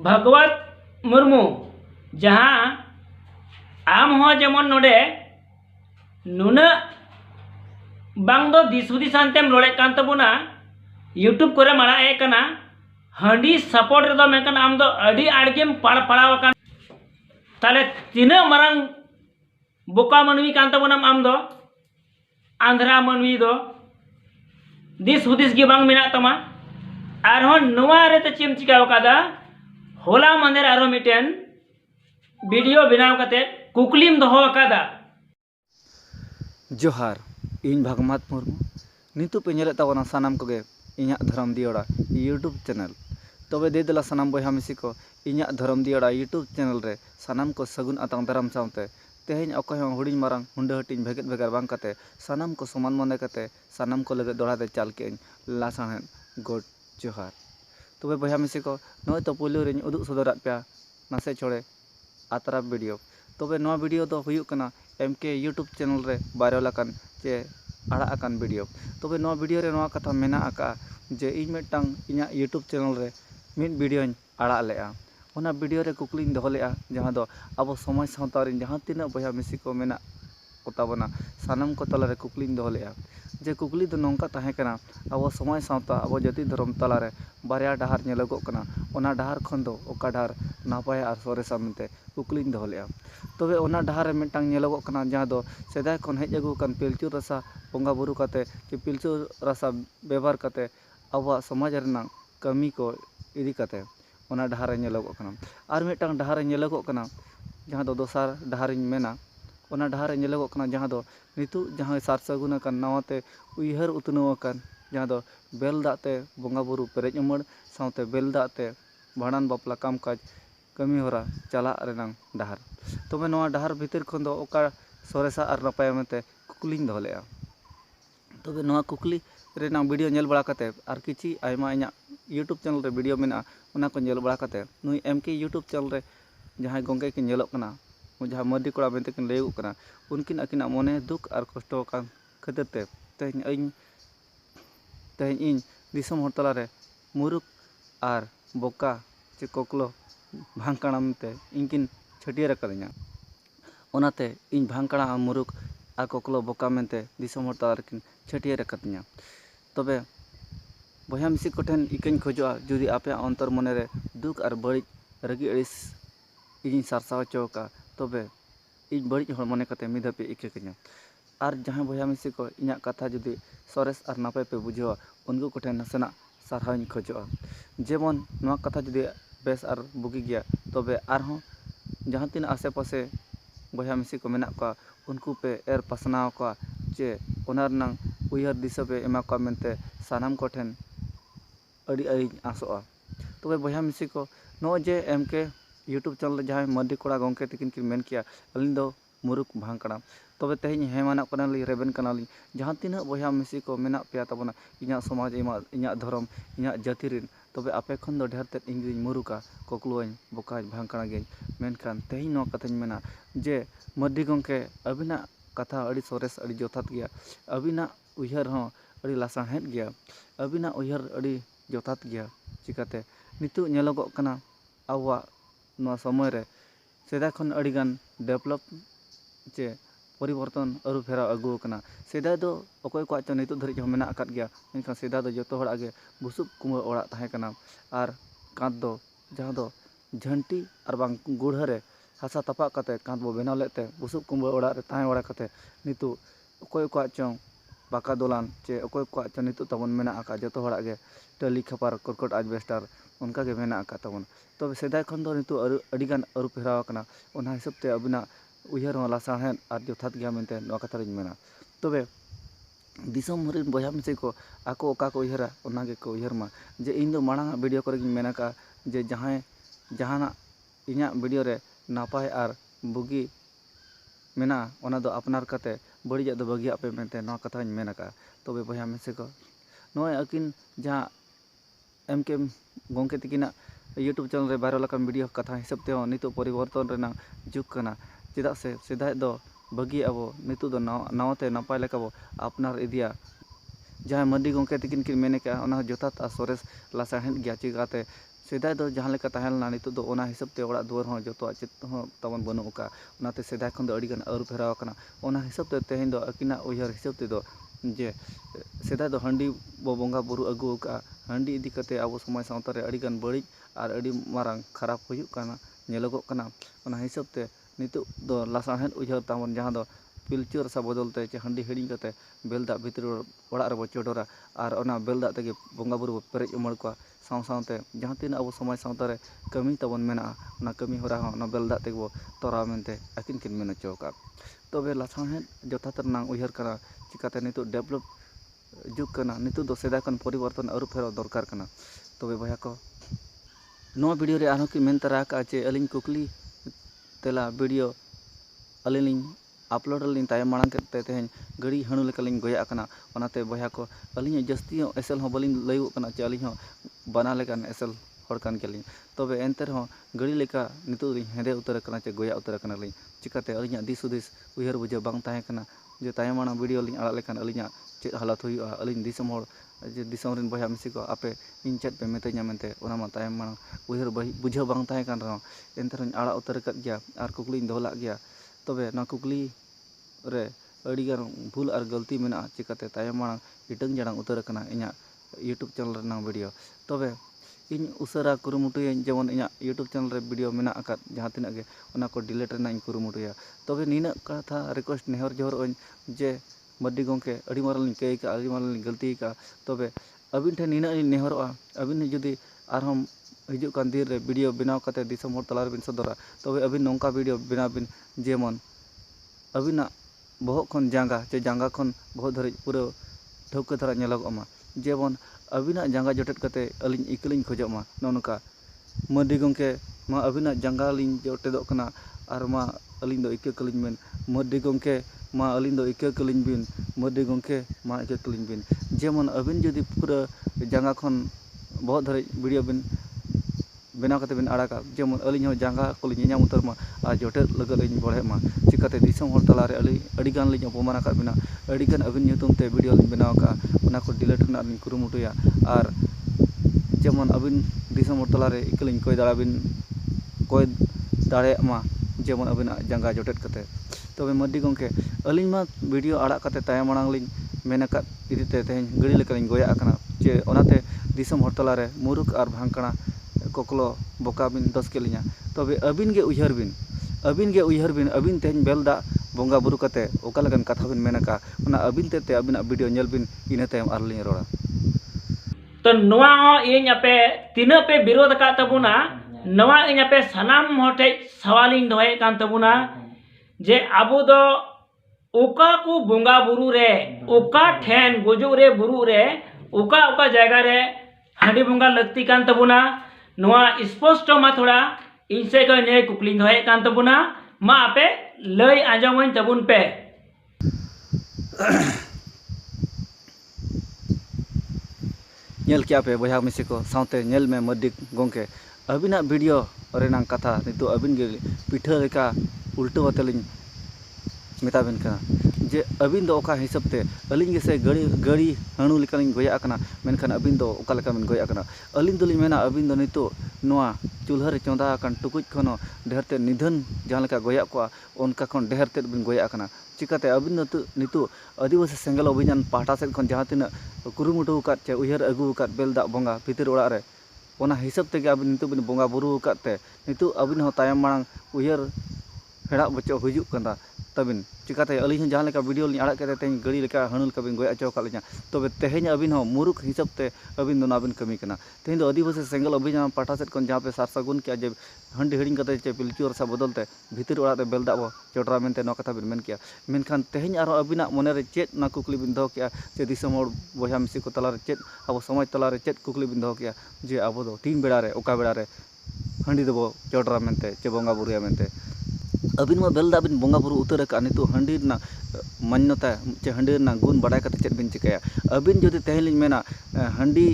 भगवत मुर्मू जहाँ आम हो जेमन नोडे नुना बांग दो दिसुदिस आनतेम रोड़े कान तबुना यूट्यूब करे मारा ए कना हंडी सपोर्ट रेदो मेकन आम दो अडी आड़गेम पड़ाव कान ताले तीना मारांग बोका मनवी कान तबुना आम दो आंध्रा मनवी दो दिस हुदिस गे बांग मेना तमा आरहों नोवा रे ते चेम चिकाव कादा होला मंदेर आरो मिटेन वीडियो बनाव कते कुकलीम दोहो कादा। जोहार इन भगमात मुर्मू नितु पे नेले ताबना सानाम कोगे इᱧᱟᱜ धर्म दियोड़ा यूट्यूब चैनल तबे दे देला सानाम बयहा मिसी को इᱧᱟᱜ धर्म दियोड़ा यूट्यूब चैनल रे सानाम को सगुन आतांग दाराम सावते तेहेñ अकय हं हुडिñ मारांग हुंडा हटिñ भेगेत भेगार बांग कते सानाम को समान मने कते सानाम को लगे दोड़ा दे चाल केñ लासाहें गोड जोहार। तबे बयहा मिसी को नय तो पुलो रेñ उदुग सदरात पे नासे छोड़े आतरा वीडियो तबे नवा वीडियो दो हुयुग कना एमके यूट्यूब चैनल रे वायरल आकान चे आड़ा आकान वीडियो तबे नवा वीडियो रे नवा कथा मेना आका जे इन मिदटांग इᱧᱟᱜ यूट्यूब चैनल रे मिद वीडियोñ आड़ा लेआ ओना वीडियो रे कुकलिñ दोहो लेआ जहां दो अब समाज सावता रे जहां तिना बयहा मिसी को मेना कोताबना सानाम को तला रे कुकलिñ दोहो लेआ जे कुकली दो नोंका ताहे कना अब समाज सावता अब जाति धर्म तला रे बारिया डाहार नेलगो कना ओना डाहार खन दो ओका डाहार नापाय आर सोरेसा मेनते कुकलिñ दोहो लेआ तबे ओना डाहार रे मिदटांग नेलगो कना जहां दो सेदाय खन हेज अगु कान पिलचु रसा बोंगा बुरु काते कि पिलचु रसा व्यवहार काते अब समाज रेना कमी को इदी काते ओना डाहार रे नेलगो कना आर मिदटांग डाहार रे नेलगो कना जहां दो दोसार डाहार रे मेना ओना डाहार रे नेलगो कना जहां दो नितु जहां सार सगुन कान नावाते उयहर उतनव कान जहां दो बेल दाते बोंगा बुरु पेरेज उमड़ सावते बेल दाते भाड़ान बापला काम काज कमी होरा चला रेनांग डाहार तबे नवा डाहार भीतर खन दो ओका सोरेसा आर नापाय मेते कुकलिñ दोहो लेआ तबे नवा कुकली रेनांग वीडियो नेल बड़ा कते आर किछि आयमा इᱧᱟᱜ यूट्यूब चैनल रे वीडियो मेना ओना को नेल बड़ा कते नुई एमके यूट्यूब चैनल रे जहां गोंगे के नेलोग कना जहां मर्दी कोड़ा मेते किन लेउ कना उनकिन अकिना मोने दुख आर कष्ट कान खातिर ते तेहेñ इन दिसम हर तला रे मुरुक आर बोका चे कोकलो भांगकाणा मेते इनकिन छटियर कदिña ओनाते इन भांगकाणा आर मुरुक आर कोकलो बोका मेते दिसम हर तला रेकिन छटियर कदिña तबे बयहा मिसी कोठेन इकैñ खोजोआ जुदी आपे अंतर मने रे दुख आर बड़िज रगी अड़िस इᱧ सारसाव चौका तबे इन बड़िज हर मने कते मिधापे इके कኛ आर जहां बयहा मिसी को इᱧाᱜ कथा जुदी सरेस आर नापाय पे बुझावा उनको कोठेन नसेना सारहावñ खोजोआ जेमन नवा कथा जुदी बेस आर बुगी गया तबे आरहों जहां तीन आसे पासे बयहा मिसी को मेना का उनको पे एर पासनाव का जे ओना रनांग उयहर दिशा पे एमा का मेनते सानाम कोठेन अड़ी अड़ी आसोआ तबे बयहा मिसी को नो जे एमके यूट्यूब चैनल जहां मर्दी कोड़ा गोंके तकिन किन मेन किया अलिन दो मुरुक भांगकाणा तबे तेहेñ हेमाना कनाली रेबेन कनाली जहां तीना बयहा मिसी को मेना पेया तबना इᱧाᱜ समाज इᱧाᱜ धर्म इᱧाᱜ जाति रिन तबे आपे खन दो ढेर ते इंगिन मुरुका कोकलोñ बोका भांगकाणा गे मेनखान तेहेñ नो कथाñ मेना जे मर्दी गोंके अबिना कथा अड़ी सोरेस अड़ी जोथात गया अबिना उयहर हो अड़ी लासाहेत गया अबिना उयहर अड़ी जोथात गया चिकाते नितु नेलगो कना आवा नो समय रे सेदा खन अड़ीगान डेवलप चे परिवर्तन अरु फेरा अगु कना सेदा दो अकोय को आचो नितु धरि जो मेना आकात गया मेनखान सेदा दो जतो हड़ आगे बुसुब कुमो ओड़ा ताहे कना आर कांत दो जहां दो झंटी आर बांग गुढ़ा रे हासा तपा कते कांत बो बेनाव लेते बुसुब कुमो ओड़ा रे ताहे ओड़ा कते नितु अकोय को आचो बाका दोलान चे अकोय को आचो नितु तबन मेना आका जतो हड़ आगे टली खपार करकट आजबेस्टार उनका के मेना आका तबन तबे सेदाय खन दो नितु अड़ीगान अरु फेराव कना ओना हिसाब ते अबिना उयहर हो लासाहेत आर जोथात गया मेनते नवा कथा रिन मेना तबे दिसम रिन बयहा मिसी को आको ओका को उयहरा ओना गे को उयहर मा जे इन दो मांग वीडियो करे गिन मेना का जे जहाना इᱧाᱜ वीडियो रे नापाय आर बुगी मेना ओना दो अपनार कते बड़िजा दो बगिया पे मेनते नवा कथाñ मेना का तबे बयहा मिसी को नोय अकिन जहां एमके गोंके तकिना यूट्यूब चैनल रे वायरल आकान वीडियो कथा हिसाब ते नितो परिवर्तन रेना जुग कना चेदा से सेदाय दो बगी अब नितु दो नावाते नापाय लेका बो अपनार इदिया जहां मर्दी गोंके तकिन किन मेने का ओना जोथात आ सोरेस लासाहेत गया चिकाते सेदाय दो जहाँ लेका तहन लना नितो दो ओना हिसाब ते ओड़ा दुआर हो जतो चेत हो तबन बनु का ओनाते सेदाय खन दो अड़ी गन आरु फेराव कना ओना हिसाब ते तेहेन दो अकिना उयहर हिसाब ते दो जे सेदाय दो हंडी बो बोंगा बुरु अगु का हंडी इदी कते आबो समाज सावता रे अड़ी गन बड़ी और अड़ी मारांग खराब हुयुक काना नेलोगो काना ओना हिसाब ते नितो दो लासाहेन उयहर तामन जहाँ दो पिलचु रसा बदलते चे हंडी हिड़ी कते बेलदा भितर ओड़ा रे बो चोडोरा और ओना बेलदा तेगे बोंगा बुरु पेरेज उमड़ को साव सावते जहाँ तीन अब समाज सावता रे कमी तबन मेना ओना कमी होरा हो ओना बेलदा तेगे बो तोरा मेनते अकिन किन मेन चौका तबे लासाहेन जथात रनांग उयहर कना चिकाते नितो डेवलप जुग कना नितो दो सेदा कन परिवर्तन आरु फेरो दरकार कना तबे भया को नो वीडियो रे आनो कि मेन तरा का चे अलिन कुकली तेला वीडियो अलिन अपलोड लिन तायम मांग के तेहेन गड़ी हणु लेकलिन गोया कना ओनाते बया को अलिन जस्ती एसल हो बलिन लयु कना चे अलिन हो बना लेकन एसल हर कान केलिन तबे एंतर हो गड़ी लेका नितो हेदे उतर कना चे गोया उतर कना लिन चिकाते अलिन दिस उदिस उयहर बुझे बांग ताहे कना जे तायम मांग वीडियो लिन आड़ा लेकन अलिन चे हालत हुआ अलिन दिसम हर जे दिसम रिन बया मिसी को आपे इन चेत पे मेते मेनते ओना मा तायम मांग उयहर बुझे बांग ताहे कन रहो एंतर आड़ा उतर कत गया आर कुकलिन दोला गया तबे ना कुकली रे अड़ीगान भूल और गलती मेना चिकाते तायम मांग इटंग जड़ांग उतर कना इना यूट्यूब चैनल रना वीडियो तबे इन उसरा कुरुमुटुया जेमन इना यूट्यूब चैनल रे वीडियो मेना आकात जहाँ तिना गे ओना को डिलीट रना इन कुरुमुटुया तबे निना कथा रिक्वेस्ट नेहर जोहर जे मड्डी गोंके अड़ी मारलिन कई का अड़ी मारलिन गलती का तबे अबिन ठे निना नेहरवा अबिन जुदी आरहम हिजुक कान दिन रे वीडियो बनाव कते दिसम हर तलार बिन सदरा तबे अबिन नोंका वीडियो बनाव बिन जेमन अबिना बहुत खन जांगा चे जांगा खन बहुत धरे पूरा ठौका धरा नेलगमा जेबन अबिना जांगा जोटेट कते अलिन इकलिन खोजमा नोनका मड्डी गोंके मा अबिना जांगा लिन जोटेदो कना आर मा अलिन दो इके कलिन मेन मड्डी गोंके मा अलिन दो इके कलिन बिन मड्डी गोंके मा इके कलिन बिन जेमन अबिन जदि पूरा जांगा खन बहुत धरे वीडियो बिन बनाव कते बिन आड़ा का जेमन अलिन हो जांगा कोलिन ᱧᱟᱢ उतर मा आ जोटेट लगल इन बढ़े मा चिकाते दिसम हर तलारे अड़ीगान लिन अपमान का बिना अड़ीगान अबिन ᱧᱩᱛᱩᱢ ते वीडियो लिन बनाव का ओना को डिलीट करना लिन कुरुमुटुया और जेमन अबिन दिसम हर तलारे इकलिन कोय दाड़ा बिन कोय दाड़े मा जेमन अबिन जांगा जोटेट कते तबे मड्डी गोंके अलिन मा वीडियो आड़ा कते तायम मांग लिन मेनका इदिते तेहेन गड़ी लेकलिन गोया कना चे ओनाते दिसम हर तलारे मुरुक और भांकणा कोकलो बोका बिन दस के लिया तबे अबिन गे उयहर बिन अबिन तेन बेलदा बोंगा बुरु कते ओका लगन कथा बिन मेनका ओना अबिन ते अबिन वीडियो नेल बिन इना तायम आरलिन रोड़ा तो नवा इन आपे तीना पे विरोध का तबुना नवा इन आपे सनाम होटे सवालिन दोहे कान तबुना जे आबो दो ओका को बोंगा बुरु रे ओका ठेन गोजो रे बुरु रे ओका ओका जगह रे हांडी बोंगा लगती कान तबुना नवा स्पष्ट मा थोड़ा इनसे को ने कुकलिन दोहे कान तबुना मा आपे लय आंजमन तबुन पे क्या पे बया मिसी को सावते नेल में मड्डी गोंके अबिना वीडियो रेना कथा नितो अबिन गे पिठा लेका उल्टो अतलिन मेताबिन कना जे अबिन दो ओका हिसाब ते अलिन गे से गड़ी हणु लेकालिन गोया कना मेनखान अबिन दो ओका लेका बिन गोया कना अलिन दोलिन मेना अबिन दो नितो नोआ चूल्हा रे चोंदा कान टुकुज खनो ढेरते निधन जहाँ लेका गोया को उनका खन ढेरते बिन गोया कना चिकाते अबिन दो नितो आदिवासी सेंगल अभियान पाटा सेन खन जहाँ तिना कुरुमुटु कात चे उयहर अगु कात बेलदा बोंगा भितर ओड़ा रे ओना हिसाब तेगे अबिन नितो बिन बोंगा बुरु काते नितो अबिन हो तायम मांग उयहर हेड़ा बच्चो हिजुक कना तबिन चिकाते अलिन जहाँ लेका वीडियो लिन आड़ा कते तेन गड़ी लेका हणु लेका बिन गोया चो कालिना तबे तेहेन अबिन हो मुरुक हिसाब ते अबिन दो नाबिन कमी कना तेहेन दो आदिवासी सेंगल अभियान पाटा सेट खन जहाँ पे सार सागुन किया जे हंडी हिड़िंग कते चे पिलचु रसा बदलते भितर ओड़ा रे बेलदा बो चोटरा मेनते नो कथा बिन मेन किया मेनखान तेहेन आरो अबिना मने रे चेत ना कुकली बिन दो किया जे दिसम हर बया मिसी को तला रे चेत अब समाज तला रे चेत कुकली बिन दो किया जे अब दो तीन बेड़ा रे ओका बेड़ा रे हंडी दो बो चोटरा मेनते चे बोंगा बुरुया मेनते अबिन मा बेलदा बिन बोंगा बुरु उतर का नितो हंडी ना मान्यता चे हंडी ना गुण बड़ाय कते चेत बिन चिकाया अबिन जदि तेहेन लिन मेना हंडी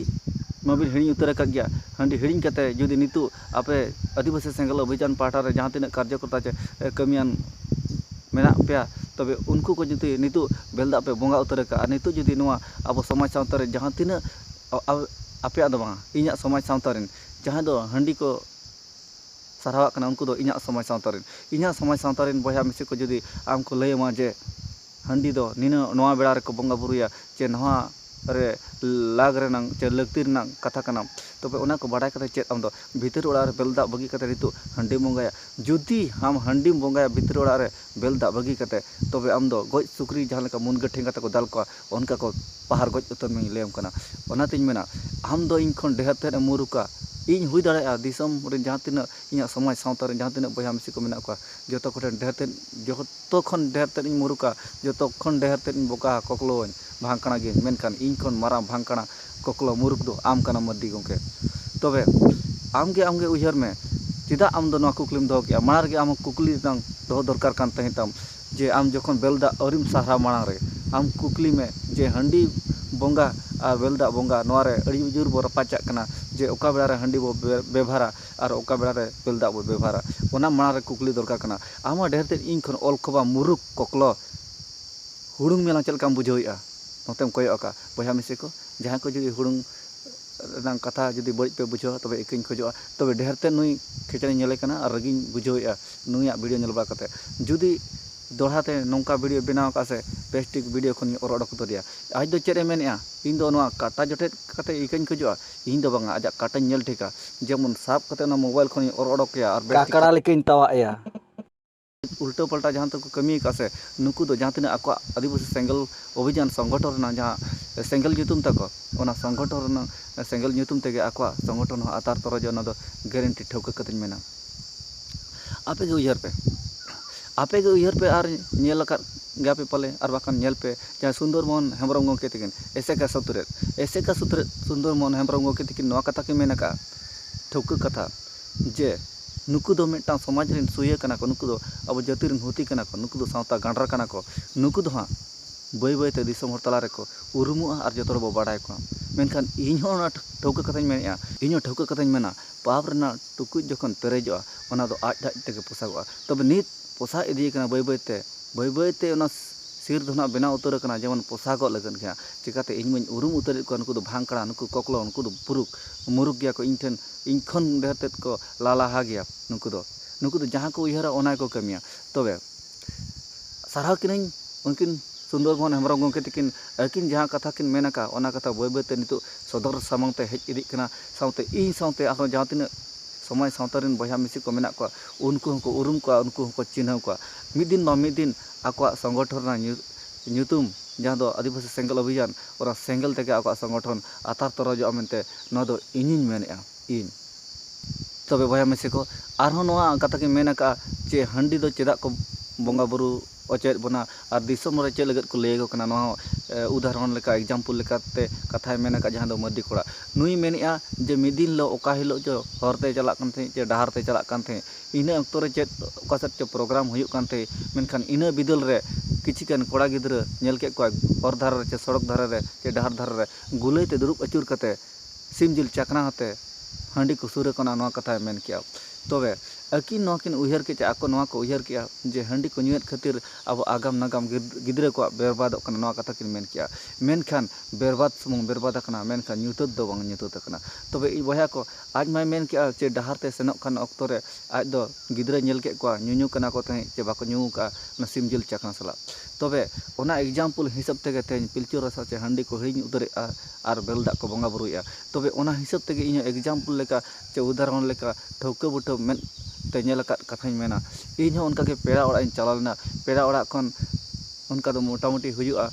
माबिन हिड़ी उतर का गया हंडी हिड़िंग कते जदि नितो आपे आदिवासी सेंगल अभियान पाटा रे जहाँ तिना कार्यकर्ता चे कमियान मेना पेया तबे उनको को जदि नितो बेलदा पे बोंगा उतर का नितो जदि नोआ अब समाज सावता रे जहाँ तिना आपे दो बांगा इना समाज सावता रेन जहाँ दो हंडी को सारावाक कना उनको दो इन्या समाज सावता रेन बया मिसे को जुदी आम को लय मा जे हंडी दो निना नोआ बेड़ा रे को बंगा बुरुया चे नोआ रे लाग रे नंग चे लक्ति रनंग कथा कना तबे ओना को बाडाय कते चेत आम दो भीतर ओड़ा रे बेलदा बगी कते रितु हंडी बंगाया जुदी हम हंडी बंगाया भीतर ओड़ा रे बेलदा बगी कते तबे आम दो गoj सुक्री जहां लेका मुनगा ठेंगा को दाल को उनका को पहाड़ गoj उतर में लेम कना ओना तिन मेना आम दो इन खन देहर ते मुरुका इन हुई दाड़ा दिसम रे जहां तिना इना समाज सावता रे जहां तिना बया मिसी को मेना को जतो कोठे देहर ते जतो खन देहर ते इन मुरुका जतो खन देहर ते इन बोका कोकलो भांगकना गे मेनखान इन खन मारा भांगकना कोकलो मुरुक दो आम कना मद्दी गोंके तबे आमगे उयहर में चिदा आम दो नोआ कुकलिम दो के मार गे आम कुकली नंग दो दरकार कान तहिताम जे आम जखन बेलदा अरिम सारा मांग रे आम कुकली में जे हंडी बंगा और बेलदा बंगा नोआ रे अड़ी जुर बो रपाचा कना जे ओका बेड़ा रे हंडी बो बेभारा और ओका बेड़ा रे बेलदा बो बेभारा ओना मार रे कुकली दरकार कना आमा ढेर ते इन खन ऑल खबा मुरुक कोकलो हुडुंग मेला चल काम बुझोइआ नोतेम कोयो का बया मिसे को जहां को जुदी हुडुंग रंग कथा जुदी बड़ी पे बुझो तबे इकिन खोजोआ तबे ढेर ते नुई खेचनी नेले कना और रगिन बुझोइआ नुइया वीडियो नेल बा कते जुदी दोढ़ाते नौका वीडियो बनाव का से पेस्टिक वीडियो खन और ओडक तोरिया आज दो चेरे मेनेआ इन दो नोआ काटा जोटेट कते इकिन खोजोआ इन दो बांगा आजा काटा नेल ठेका जेमन साब कते ना मोबाइल खन और ओडकया और काकड़ा लेकिन तवाया उल्टा पलटा जहाँ तक कमी का से नुकु दो जहाँ तिना आको आदिवासी सेंगल अभियान संगठन ना जहाँ सेंगल nyutum तक ओना संगठन ना सेंगल nyutum तेगे आको संगठन आतार तरह जो ना दो गारंटी ठोक कतन मेना आपे के उयहर पे आर नेल का गापे पले आर बाकान नेल पे जहाँ सुंदर मोहन हेम्ब्रम गोंके तिकिन ऐसे का सुतरे सुंदर मोहन हेम्ब्रम गोंके तिकिन नोआ कथा के मेना का ठोक कथा जे नुकु दो मिट्टा समाज रेन सुये कना को नुकु दो अब जाति रेन होती कना को नुकु दो सावता गांडरा कना को नुकु दो हां बय बय ते दिसम हर तला रे को उरुमुआ आर जतरो बो बाडाय को मेनखान इन हो ना ठौका कथाñ मेनेआ इन ठौका कथाñ मेना पाप रेना टुकुज जखन पेरेजोआ ओना दो आज दाज तेगे पोसागोआ तबे नित पोसा इदी कना बय बय ते ओना सिर धोना बेना उतर कना जेमन पोसागो लगन गया चिकाते इन मइन उरुम उतर को नुकु दो भांगकड़ा नुकु कोकलो नुकु दो मुरुक गया को इन ठेन इन खन देहर तेत को लाला हा गया नुकु दो जहाँ को उयहरा ओना को कमिया तबे साराव किन उनकिन सुंदर मोहन हेम्ब्रम गोंके तिकिन अकिन जहाँ कथा किन मेना का ओना कथा बय बय ते नितो सदर सामंग ते हेज इदी कना सावते इन सावते आरो जहाँ तिना समाज सावता रेन बया मिसी को मेना को उनको हको उरुम को उनको हको चिन्ह को मिद दिन आको संगठन ना nyutum जहाँ दो आदिवासी सेंगल अभियान और सेंगल तेगे आको संगठन आतार तरह जो मेनते न दो इनिन मेनेआ इन तबे बया मिसी को आरहो नोआ कथा के मेना का जे हंडी दो चेदा को बंगा बुरु अचेत बना और दिसम रे चे लगत को लेगो कना नोआ उदाहरण लेका एग्जांपल लेकाते कथा मेना का जहाँ दो मद्दी कोड़ा नुई मेनेआ जे मिदिन लो ओका हिलो जो हरते चला कानथे जे डहार ते चला कानथे इना अक्तो रे चेत ओका सेट जो प्रोग्राम हुयुक कानथे मेनखान इना बिदल रे किछि कान कोड़ा गिद्रा नेल के को हर धार रे सड़क धार रे चे डहार धार रे गुलई ते दुरुब अचुर कते सिम जिल चकना हते हंडी को सुरे कना नोआ कथा मेन किया तबे अकिन नोकिन उयहर के आको नोआ को उयहर किया जे हंडी को न्युएत खातिर अब आगाम नागाम गिद्रे को बेरबाद कना नोआ कथा किन मेन किया मेनखान बेरबाद सुमुंग बेरबाद कना मेनखान न्युतत दो बांग न्युतत कना तबे ई बया को आज माय मेन किया जे डहार ते सेनक खान अक्तो रे आज दो गिद्रे नेल के को न्युन्यु कना को तहे जे बाको न्यु का न सिमजिल चकना सला तबे ओना एग्जांपल हिसाब तेगे तेन पिलचु रसा चे हंडी को हिñ उतरे आर बेलदा को बंगा बुरुया तबे ओना हिसाब तेगे इन एग्जांपल लेका चे उदाहरण लेका ठौका बुठो मेन ते नेल कथाñ मेना इन हो उनका के पेड़ा ओड़ा इन चला लेना पेड़ा ओड़ा खन उनका दो मोटामुटी हुयुआ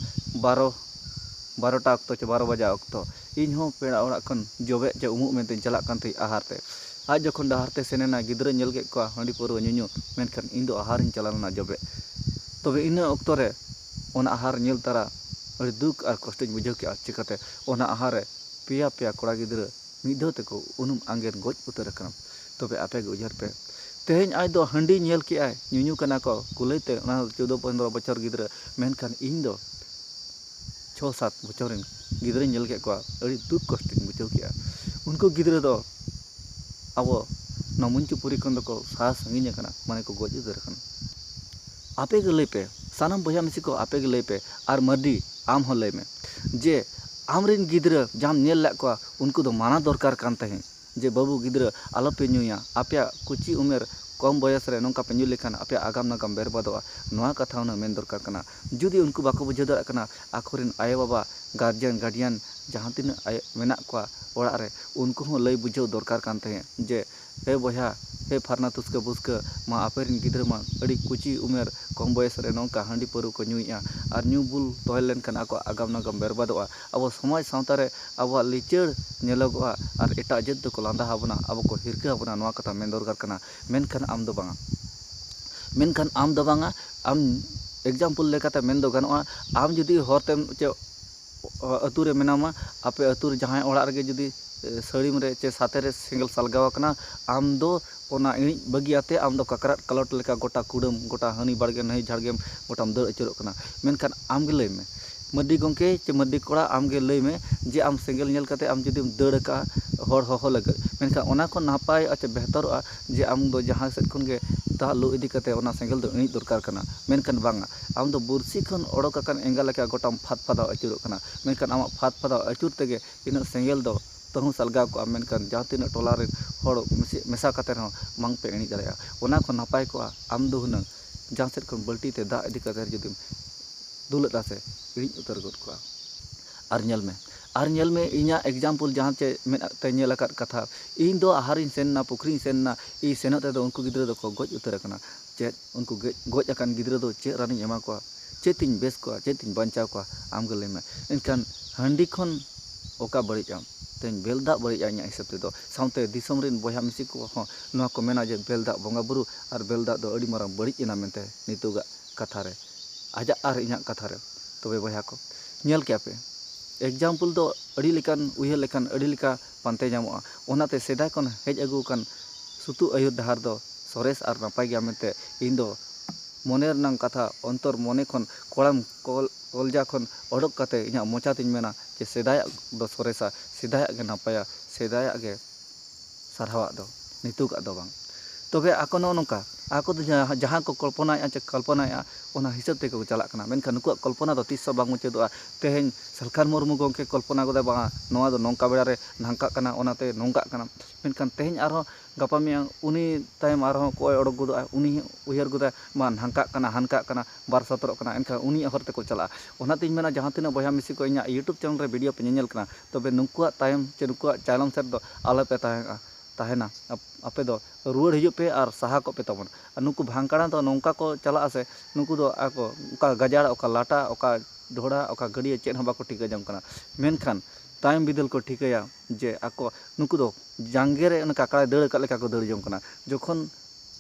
12टा अक्तो चे 12 बजा अक्तो इन हो पेड़ा ओड़ा खन जोबे चे उमुक मेनते चला कान थई आहार ते आज जखन डहार ते सेनेना गिद्रा नेल के को हंडी पुरो न्युन्यु मेनखान इन दो आहार इन चला लेना जोबे तबे इन अक्तो रे ओना आहार नेल तारा अड़ी दुख और कष्ट बुझाव के चिकाते ओना आहार रे पिया कोड़ा गिद्रा मिदो ते को उनुम आंगेन गज उतर कना तबे आपे के उजर पे तेहेñ आज दो हंडी नेल के आय न्युन्यु कना को कुलैते ओना 14-15 बछर गिद्रा मेनखान इन दो 6-7 बछर गिद्रा नेल के को अड़ी दुख कष्ट बुझाव के उनको गिद्रा दो अब नमुंचुपुरी खन को सा संगिñ कना माने को गज उतर कना आपे के लैपे सानाम बया मिसी को आपे के लैपे आर मर्दी आम हो लैमे जे आमरिन गिद्रा जाम नेल ला को उनको दो माना दरकार कान तहे जे बाबू गिद्रा आलोपे ᱧᱩᱭᱟ आपे कुची उमेर कम बयस रे नोंका पे ᱧᱩ लेखान आपे आगाम नागाम बेरबादोआ नोआ कथा उना मेन दरकार कना जुदी उनको बाको बुझाव दाड़ा कना आखोरिन आयो बाबा गार्जियन जहाँ तीन मेना को ओड़ा रे उनको हो लई बुझाव दरकार कान तहे जे हे बया हे फारना तुस्का बुस्का मा आपेरिन गिद्रा मा अड़ी कुची उमेर कम बयस रे नोंका हांडी परू को ᱧᱩᱭᱟ और ᱧᱩ बुल तोहल लेनखान आको आगाम नागाम बेरबादोआ अब समाज सावता रे अब लिचड़ नेलोगोआ और एटा जत दो को लांदा हाबना अब को हिरका हाबना नोआ कथा मेन दरकार कना मेनखान आम दो बांगा आम एग्जाम्पल लेकाते मेन दो गानोआ आम जुदी हरतेम चे अतु रे मेनामा आपे अतु रे जहां ओड़ा रे जुदी सड़ीम रे चे साथे रे सिंगल सालगावा कना आम दो ओना इणी बगियाते आम दो ककराट कलट लेका गोटा कुडम गोटा हनी बाड़गे नहीं झाड़गेम गोटाम दर अचुरक कना मेनखान आम गे लई में मड्डी गंके चे मड्डी कोड़ा आम गे लई में जे आम सिंगल नेल काते आम जुदी दर का हर हो लगे मेनखान ओना को नापाय अच्छा बेहतरआ जे आम दो जहां सेट खन गे दा लो इदी काते ओना सिंगल दो इणी दरकार कना मेनखान बांगा आम दो बुरसी खन ओडोक अकन एंगा लेका गोटाम फात फादा अचुरक कना मेनखान आमा फात फादा अचुर तेगे इन सिंगल दो तहु सलगा को मेनखान जहाँ तीन टोला रे हर मेसा काते रहो मांग पे एणी दाड़ेया ओना को नापाय को आम दो हुना जहाँ सेट खन बल्टी ते दा इदी काते जुदी दुलदा से इणी उतर गद को आर नेल में इना एग्जाम्पल जहाँ चे मेते नेल अकाद कथा इन दो आहारिन सेनना पुखरी सेनना ई सेनों ते दो उनको गिद्रा दो को गज उतर कना चे उनको गज अकान गिद्रा दो चे रानी एमा को चे तीन बेस को चे तीन बंचाव को आम गले में इनखान हांडी खन ओका बड़िज आम तेन बेलदा बड़िज आኛ हिसाब ते दो साउते दिसम रिन बया मिसी को हो नोआ को मेना जे बेलदा बोंगा बुरु और बेलदा दो अड़ी मारां बड़िज एना मेनते नितुगा कथा रे आजा आर इना कथा रे तबे बया को नेल के आपे एग्जाम्पल दो अड़ी लेकान उयहर लेकान अड़ी लेका पानते जामोआ ओनाते सेदाय खन हेज अगु कान सुतु आयुर डहार दो सरेस और नापाय गया मेनते इन दो मने रनांग कथा अंतर मने खन कोड़ाम कलजा खन ओडक काते इना मोचा तिन मेना जे सेदाय दो सरेसा सेदाय गे नापाया सेदाय गे सारहावा दो नितुगा दो बांग तबे आको नोंका आको तो जहाँ को कल्पना चे कल्पना ओना हिसाब ते को चला कना मेनखान नुकुआ कल्पना दो तीस बांग मुचादोआ तेहेन सरकार मुर्मू गंके कल्पना गोदा बा नोआ दो नोंका बेड़ा रे नांका कना ओनाते नोंका कना मेनखान तेहेन आरो गापा मियां उनी तायम आरो कोय ओडक गोदा उनी उयहर गोदा मा नांका कना हानका कना बार सतरो कना एनखान उनी हरते को चला ओनाते मेना जहाँ तीना बया मिसी को इना यूट्यूब चैनल रे वीडियो पे नेल कना तबे नुकुआ तायम चे नुकुआ चालम सेट दो आलोपे ताहेना आपे दो रुआड़ हिजु पे और साहा को पे तबन नुकु भांगकाड़ा तो नौका को चला से नुकु दो आको उका गजाड़ उका लाटा उका ढोड़ा उका गड़िया चेन हबा को ठिका जम कना मेनखान तायम बिदल को ठिकाया जे आको नुकु दो जांगे रे काकड़ा दड़ का लेका को दड़ जम कना जोखन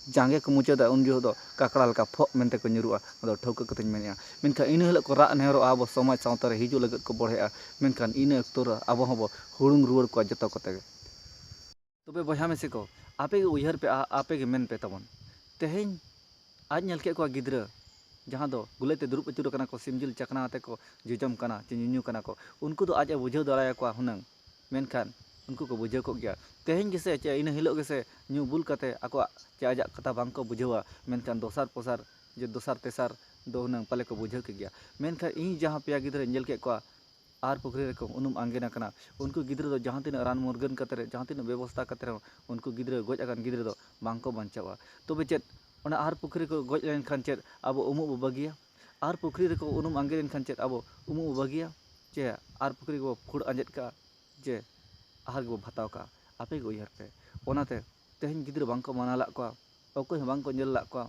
जांगे को मुचादा उन जो दो काकड़ा लेका फो मेनते को nyuruआ अदो ठौका कतኝ मेनिया मेनखान इन हल को रा नेहरो आबो समाज सावता रे हिजु लगत को बढ़ेआ मेनखान इन अक्तोर आबो हबो हुड़ुंग रुआड़ को जतो कते तबे बया मेसे को आपे उयहर पे आपे गे मेन पे तबन तेहेन आज नेल के को गिद्रा जहाँ दो गुलेते दुरुप अचुर कना को सिमजिल चकना आते को जुजम कना चे ᱧᱩᱧᱩ कना को उनको दो आज बुझाव दाड़ा को हुनंग मेनखान उनको को बुझाव को गया तेहेन गेसे चे इन हिलो गेसे ᱧᱩ बुल कते आको चे आजा कथा बांग को बुझावा मेनखान दोसार पोसार जे दोसार तेसार दो हुनंग पाले को बुझाव के गया मेनखान इन जहाँ पे गिद्रा नेल के को आर पुखरी रे को उनुम आंगेना कना उनको गिद्रा दो जहाँ तीन रान मुर्गन कते जहाँ तीन व्यवस्था कते उनको गिद्रा गज अकान गिद्रा दो बांग को बंचावा तबे चेत ओना आर पुखरी को गज लेनखान चेत अब उमुब बगिया आर पुखरी रे को उनुम आंगे लेनखान चेत अब उमुब बगिया चे आर पुखरी को फुड़ आंजेत का जे आहार को भताव का आपे को उयहर पे ओनाते तेहेन गिद्रा बांग को माना लाग को ओको बांग को नेल लाग को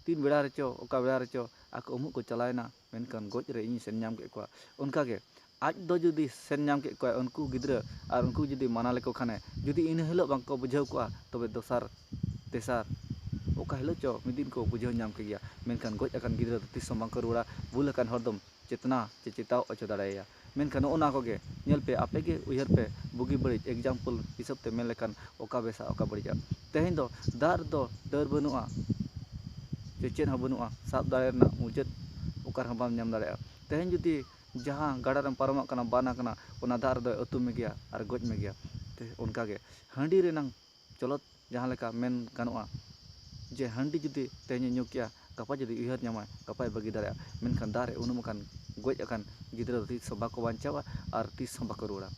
तीन बेड़ा रेचो ओका बेड़ा रेचो आको उमुब को चलायना मेनखान गज रे इन सेन नाम के को उनका के आज दो जुदी सेन नाम के को उनको गिद्रा और उनको जुदी माना लेको खाने जुदी इन हिलो बांग को बुझाव को तबे दोसार तेसार ओका हिलो चो मिदिन को बुझाव नाम के गया मेनखान गज अकान गिद्रा तीसों बांग को रुड़ा बुल अकान हरदम चेतना चे चेताव अचो दाड़ाया मेनखान ओना को गे नेल पे आपे गे उयहर पे बुगी बड़िज एग्जाम्पल हिसाब ते मेन लेखान ओका बेसा ओका बड़िजा तेहेन दो दार दो डर बनुआ चे चेन ह बनुआ साब दाड़े ना मुजत ओकार ह बाम नाम दाड़ेया तेहेन जुदी जहाँ गाड़ा पारम बाना कना ओना दार दो अतु में गया और गज में गया उनका गे हांडी रेनांग चलत जहाँ लेका मेन गानोआ जे हांडी जुदी तेहेन ᱧᱩ किया गपा जुदी उयहर नामा गपाय बगी दाड़ेया मेनखान दारे उनुम अकान गज अकान गिद्रा तीस बाको बांचावा और तीस बाको रुड़ा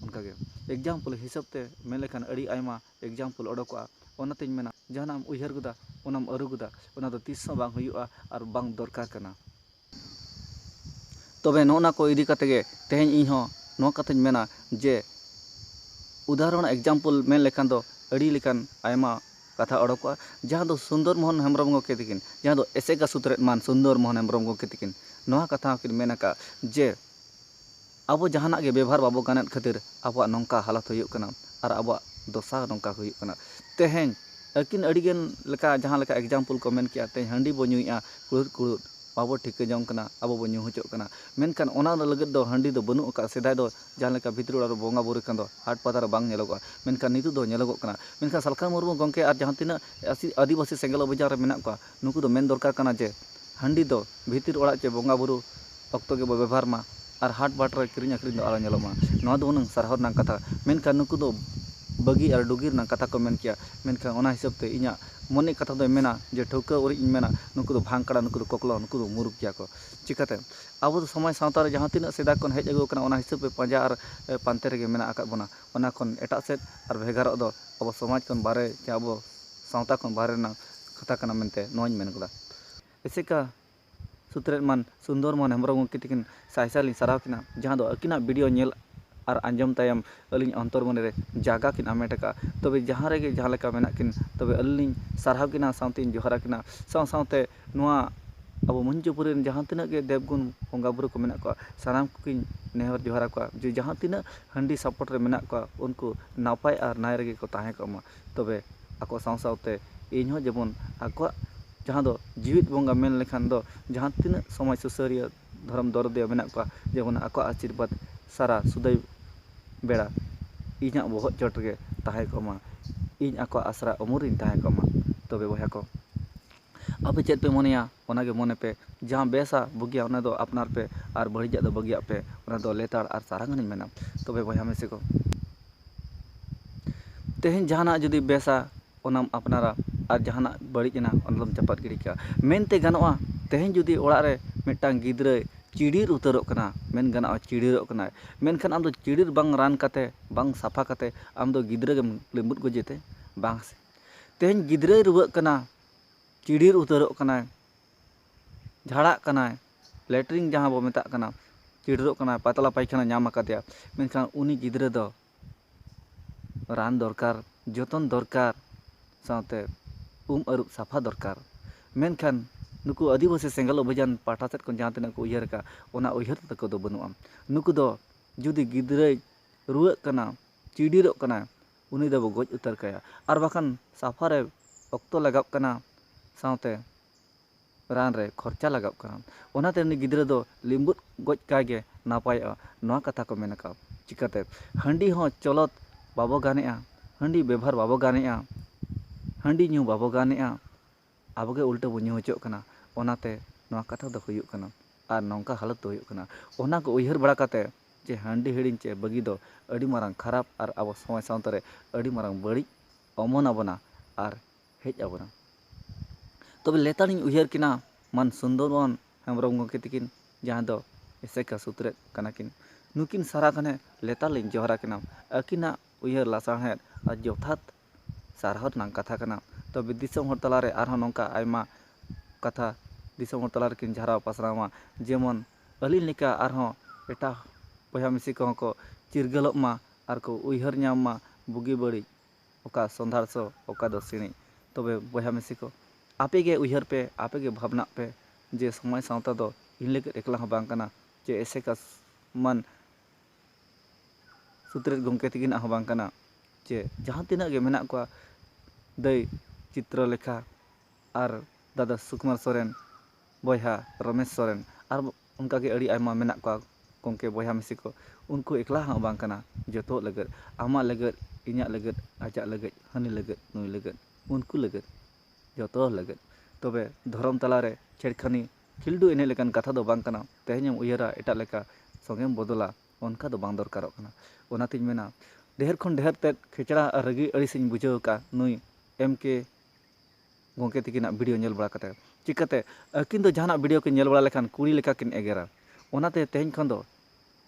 ᱚᱱᱠᱟᱜᱮ ᱮᱠᱡᱟᱢᱯᱚᱞ ᱦᱤᱥᱟᱹᱵ ᱛᱮ ᱢᱮᱱ ᱞᱮᱠᱷᱟᱱ ᱟᱹᱰᱤ ᱟᱭᱢᱟ ᱮᱠᱡᱟᱢᱯᱚᱞ ᱚᱰᱳᱠᱚᱜᱼᱟ, ᱚᱱᱟᱛᱮᱧ ᱢᱮᱱᱟ ᱡᱟᱦᱟᱱᱟᱜ ᱮᱢ ᱩᱭᱦᱟᱹᱨ ᱜᱚᱫᱟ ᱚᱱᱟᱢ ᱟᱹᱨᱩ ᱜᱚᱫᱟ, ᱚᱱᱟ ᱫᱚ ᱛᱤᱥ ᱦᱚᱸ ᱵᱟᱝ ᱦᱩᱭᱩᱜᱼᱟ ᱟᱨ ᱵᱟᱝ ᱫᱚᱨᱠᱟর ᱠᱟᱱᱟ᱾ ᱛᱚᱵᱮ ᱱᱚᱜᱼᱚ ᱠᱚ ᱤᱫᱤ ᱠᱟᱛᱮ ᱜᱮ ᱛᱮᱦᱮᱧ ᱤᱧᱦᱚᱸ ᱱᱚᱣᱟ ᱠᱟᱛᱷᱟᱧ ᱢᱮᱱᱟ ᱡᱮ उदाहरण एग्जाम्पल मेन लेखान दो अड़ी लेखान आयमा कथा ओडोकवा जहाँ दो सुंदर मोहन हेम्ब्रम गोके तकिन जहाँ दो एसेका सुत्रेट मान सुंदर मोहन हेम्ब्रम गोके तकिन नोहा कथा किन मेनका जे अब जहाना के व्यवहार बाबो गानत खातिर अब नौका हालत हुयुक कना और अब दशा नौका हुयुक कना तेहें अकिन अड़ीगन लेका जहाँ लेका एग्जाम्पल को मेन किया तेहें हंडी बो ᱧᱩᱭᱟ कुड़ुत कुड़ुत बाबो ठिका जम कना अब बो ᱧᱩ होचोक कना मेनखान ओना लगत दो हंडी दो बनुक का सेदाय दो जहाँ लेका भितर ओड़ा बोंगा बुरु कन दो हाट पातार बांग नेलोगा मेनखान नितु दो नेलोगोग कना मेनखान सालखा मुर्मू गंके और जहाँ तिना आदिवासी सेंगल अभियान रे मेना को नुकु दो मेन दरकार कना जे हंडी दो भितर ओड़ा चे बोंगा बुरु अक्तो के बो व्यवहार मा और हाट बाट रे किरिंग आखरिंग दो आलो नेलोमा नोआ दो उनंग सारहर ना कथा मेनखान नुकु दो बगी और डुगिर ना कथा को मेन किया मेनखान ओना हिसाब ते इñा मने कथा दो मेना जे ठौका ओरि इन मेना नुकु दो भांगकड़ा नुकु दो कोकलो नुकु दो मुरुक किया को चिकाते अब दो समय सावता रे जहाँ तिना सेदा कोन हेज अगु कना ओना हिसाब पे पंजा और पांते रे मेना आकात बना ओना कोन एटा सेट और भेगार दो अब समाज कोन बारे जे अब सावता कोन बारे ना कथा कना मेनते नोñ मेन गला एसेका सुत्रेट मान सुंदर मोहन हेम्ब्रम गोके तकिन साइसालिन साराव किना जहाँ दो अकिना वीडियो नेल और आंजम तायम अलिन अंतर मन रे जागा किन आमेटका तबे जहाँ रेगे जहाँ लेका मेना किन तबे अलिन सारहाव किना सावतिन जोहरा किना साव सावते नोआ अब मंचुपुरी जहाँ तिना के देवगुण बोंगा बुरु को मेना को साराम किन नेहर जोहरा को जे जहाँ तिना हंडी सपोर्ट रे मेना को उनको नापाय और नाय रेगे को ताहे को तबे आको साव सावते इन हो जेबन आको जहाँ दो जीवित बोंगा मेन लेखान दो जहाँ तिना समय सुसरिया धर्म दरदे मेना को जेबन आको आशीर्वाद सारा सुदै बेड़ा इña बोहत चोट गे ताहे कोमा इन आको आसरा उमुरिन ताहे कोमा तबे बया को अब चेत पे मोनिया ओनागे मोने पे जहाँ बेसा बुगिया ओना दो अपनार पे और बड़िजा दो बगिया पे ओना दो लेताड़ और सारांगन मेना तबे बया में से को तेहें जहाना जुदी बेसा ओनाम अपनारा और जहाना बड़िजना ओनलम चपात गिड़ी का मेनते गानोआ तेहें जुदी ओड़ा रे मिटांग गिद्रे चिड़िर उतरोक कना मेन गाना चिड़िरोक कना मेनखान आम दो चिड़िर बांग रान काते बांग साफा काते आम दो गिद्रे गेम लेम्बुत गोजेते बांग से तेहें गिद्रे रुवाक कना चिड़िर उतरोक कना झाड़ाक कना लेटरिंग जहाँ बो मेताक कना चिड़िरोक कना पातला पायखाना नाम आकादेया मेनखान उनी गिद्रे दो रान दरकार जतन दरकार सावते अरुप साफा दरकार मेनखान नुकु आदिवासी सेंगल अभियान पाटा सेट को जहाँ तिना को उयहर का ओना उयहर तक दो बनुआ नुकु दो जुदी गिद्रे रुवाक कना चिड़िरोक कना उनी दो गज उतर काया और बाखान साफा रे अक्तो लगाव कना सावते रान रे खर्चा लगाव कना ओनाते उनी गिद्रे दो लिम्बुत गज कागे नापाया नोआ कथा को मेनका चिकाते हंडी हो चलत बाबो गानेआ हंडी व्यवहार बाबो गानेआ हंडी ᱧᱩ बाबो गानेआ आबोगे उल्टा बो ᱧᱩ होचोक कना ओनाते नोआ कथा दो हुयुक कना और नौका हालत दो हुयुक कना ओना को उयहर बड़ा काते जे हंडी हिड़िन चे बगी दो अड़ी मारांग खराब और अब समय सावता रे अड़ी मारांग बड़ी अमन आबोना और हेज आबोना तबे लेतानिन उयहर किना मान सुंदर मोहन हेम्ब्रम गोके तकिन जहाँ दो एसेका सुत्रेट कना किन नुकिन सारा कने लेतालिन जोहरा किना अकिना उयहर लासाहेद और जथात सारहर नांग कथा कना तबे दिसम हर तलारे आरहन नौका आयमा कथा दिसम हर तलारे किन झाराव पासरावा जेमन अलिन लेका आरहन एटा बया मिसी को चिरगलोग मा और को उयहर नाम मा बुगी बड़ी ओका संधारसो ओका दो सिणी तबे बया मिसी को आपेगे उयहर पे आपेगे भावना पे जे समय सावता दो इन लेके एकला हं बांग कना जे एसेका मन सुत्रेट गंके तकिन हं बांग कना जे जहाँ तिना गे मेना को दई चित्रलेखा और दादा सुकुमार सोरेन बया रमेश सोरेन और उनका के अड़ी आयमा मेना को गंके बया मिसी को उनको एकला हं बांग कना जतो लगत आमा लगत इña लगत आजा लगत हनी लगत नुई लगत उनको लगत जतो लगत तबे धर्म तलारे छेड़खानी खिल्डू एने लेकान कथा दो बांग कना तेहें उयहरा एटा लेका संगेम बदला उनका दो बांग दरकारोक कना ओनातिन मेना ढेर खन ढेर ते खेचड़ा रगी अड़िसिन बुझाव का नुई एम के गंके तकिना वीडियो नेल बड़ा कते चिकाते अकिन दो जहाना वीडियो के नेल बड़ा लेखान कुड़ी लेका किन एगेरा ओनाते तेहें खन दो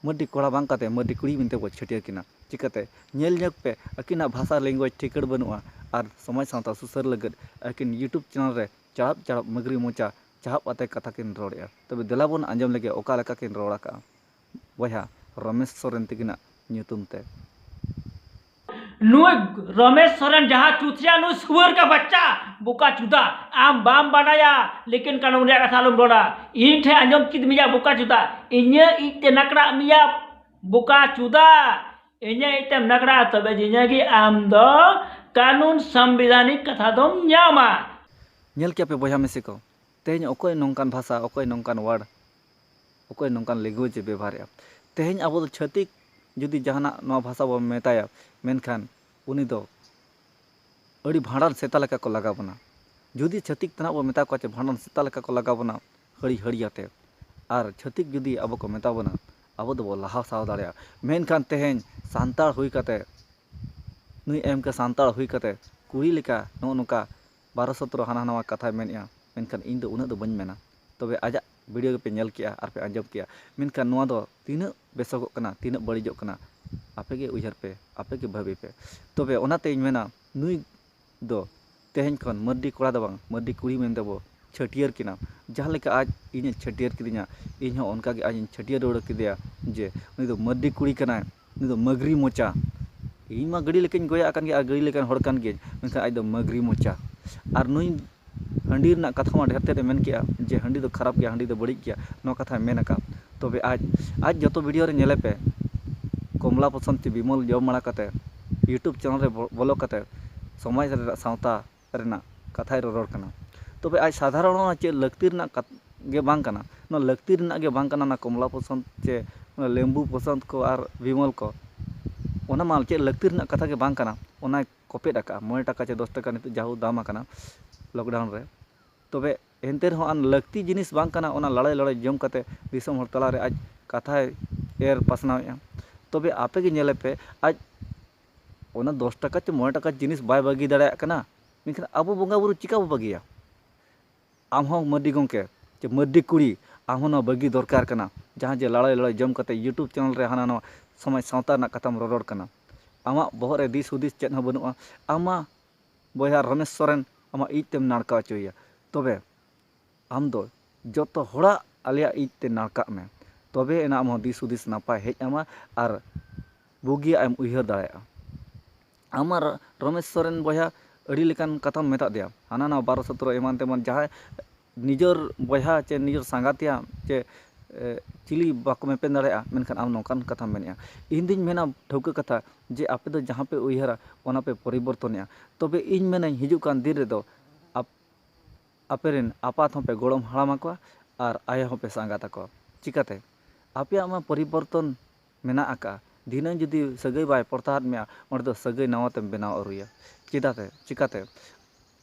मड्डी कोड़ा बांग काते मड्डी कुड़ी बिनते बो छटिया किना चिकाते नेल ᱧᱚᱜ पे अकिना भाषा लैंग्वेज ठिकड़ बनुआ और समाज सावता सुसर लगद अकिन यूट्यूब चैनल रे चाड़प चाड़प मगरी मोचा चाहप आते कथा किन रोड़ेआ तबे देलाबन आंजम लगे ओका लेका किन रोड़ा का बया रमेश सोरेन तकिना ᱧᱩᱛᱩᱢ ते नुई रमेश सोरेन जहाँ चुतिया नु सुअर का बच्चा बुका चुदा आम बाम बनाया लेकिन कानून रे कथा लम रोड़ा इन ठे आंजम किद मिया बुका चुदा इन्या इते नकड़ा मिया बुका चुदा इन्या इते नकड़ा तबे जिन्या की आम दो कानून संवैधानिक कथा दम न्यामा नेल क्या पे बया मेसे को तेज ओकोय नोंकान भाषा ओकोय नोंकान वर्ड ओकोय नोंकान लैंग्वेज व्यवहार तेज अब छतिक जुदी जहाना नवा भाषा बो मेताया मेनखान उनी दो अड़ी भाड़ान सेता लेका को लगा बना जुदी छतिक तना बो मेता को चे भाड़ान सेता लेका को लगा बना हड़ी हड़ियाते और छतिक जुदी अब को मेता बना अब दो बो लहा साव दाड़या मेनखान तेहेन सांताड़ हुई कते नुई एम के सांताड़ हुई कते कुड़ी लेका नो नुका 12-17 हाना नवा कथा मेनया मेनखान इन दो उना दो बन मेना तबे आजा वीडियो पे नेल किया और पे आंजम किया मेनखान नवा दो तीन बेसगोग कना तीन बड़िजोग कना आपेगे उजहर पे आपेगे भाभी पे तबे ओनाते इन मेना नुई दो तेहेन खन मर्दी कोड़ा दो बांग मर्दी कुड़ी मेन देबो छटियर किना जहाँ लेका आज इन छटियर किदिया इन हो उनका के आज छटियर रोड किदिया जे उनी दो मर्दी कुड़ी कना उनी दो मगरी मोचा इन मा गड़ी लेकिन गोया कान गे आ गड़ी लेकिन हड़ कान गे मेनखान आज दो मगरी मोचा और नुई हंडी रना कथा मा ढेरते मेन किया जे हंडी दो खराब गया हंडी दो बड़ी गया नो कथा मेन का तबे आज जो वीडियो रे नेले पे कमला पसंद चे विमल जम माड़ा कते यूट्यूब चैनल रे बोलो कते समाज रे सावता रेना कथा रोड़ कना तबे आज साधारण चे लक्ति रना गे बांग कना नो लक्ति रना गे बांग कना ना कमला पसंद चे लेंबू पसंद को और विमल को ओना माल चे लक्ति रना कथा गे बांग कना ओना कॉपी टाका 9 टाका चे 10 टाका नित जाहु दाम कना लॉकडाउन रे तबे एनते रहो आन लक्ति जिनिस बांग कना ओना लड़ाई लड़ाई जम कते दिसम हर तला रे आज कथा एर पासनाया तबे आपे के नेले पे आज ओना 10 टाका चे 9 टाका जिनिस बाय बागी दाड़ा कना मेनखान अबो बंगा बुरु चिका बो बागिया आम हो मर्दी गंके चे मर्दी कुड़ी आम हो बागी दरकार कना जहां जे लड़ाई लड़ाई जम कते यूट्यूब चैनल रे हाना नो समाज सावता ना कथाम रोड़ कना आमा बहर रे दिस हुदिस चेत हो बनुआ आमा बया रमेश सोरेन आमा इतेम नाड़का चोया तबे आम दो जतो होड़ा आलिया इते नाड़का में तबे एना आम दिस हुदिस नापाय हेज आमा और बुगी आम उयहर दाड़ा आमार रमेश सोरेन बया अड़ी लेकान कथाम मेता दिया हाना ना 12-17 एमान तेमन जहाँ निजर बया चे निजर सांगातिया चे चिली बाको मेपेन दाड़ा मेनखान आम नौकान कथा मेना इन दिन मेना ठौका कथा जे आपे दो जहाँ पे उयहरा ओना पे परिवर्तन तबे इन मेना हिजुग कान दिन रेदो आपेरेन आपात हों पे गोड़म हाड़ाम को और आया हों पे सांगाता को चिकाते आपे आमा परिवर्तन मेना आका दिना जुदी सगई बाय प्रताहात में और दो सगई नवाते बनाव अरुया चिदाते चिकाते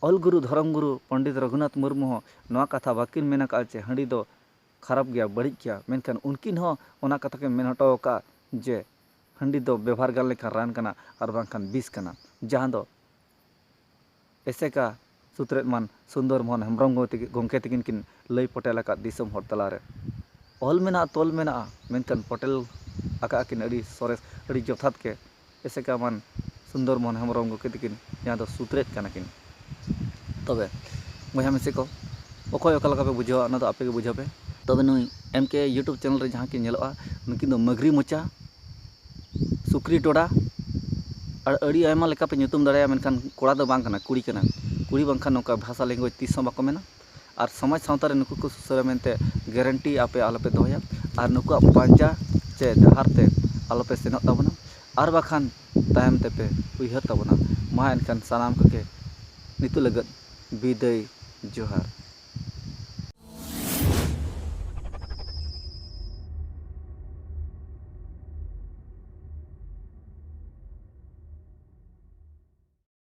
ऑल गुरु धर्म गुरु पंडित रघुनाथ मुर्मू हो नवा कथा बाकिन मेना का चे हंडी दो खराब गया बड़ी गया मेनखान उनकिन हो ओना कथा के मेन हटो का जे हंडी दो व्यवहार गाल लेखा रान कना और बांखान बिस कना जहां दो ऐसे का सुत्रेत मान सुंदर मोहन हेम्ब्रम गंके तकिन किन लई पटेल का दिसम हर तला रे ऑल मेना तोल मेना मेनखान पटेल आका किन अड़ी सोरेस अड़ी जथात के ऐसे का मान सुंदर मोहन हेम्ब्रम गंके तकिन जहां दो सुत्रेत कना किन तबे बया मेसे को ओखय ओका लगा पे बुझावा ना दो आपे के बुझावे तबे नुई एम के यूट्यूब चैनल रे जहां कि नेलोआ नुकिन दो मगरी मोचा सुक्री टोड़ा और अड़ी आयमा लेका पे ᱧᱩᱛᱩᱢ दाड़ा मेनखान कोड़ा दो बांग कना कुड़ी कना कुड़ी बांखान नोका भाषा लैंग्वेज तीसों बाको मेना और समाज सावता रे नुकु को सुसर मेनते गारंटी आपे आलोपे दोया और नुकु पांजा चे डहार ते आलोपे सेनोग ताबोना और बाखान तायम ते पे उयहर ताबोना मा एनखान सानाम के नितु लगत बिदाय जोहार।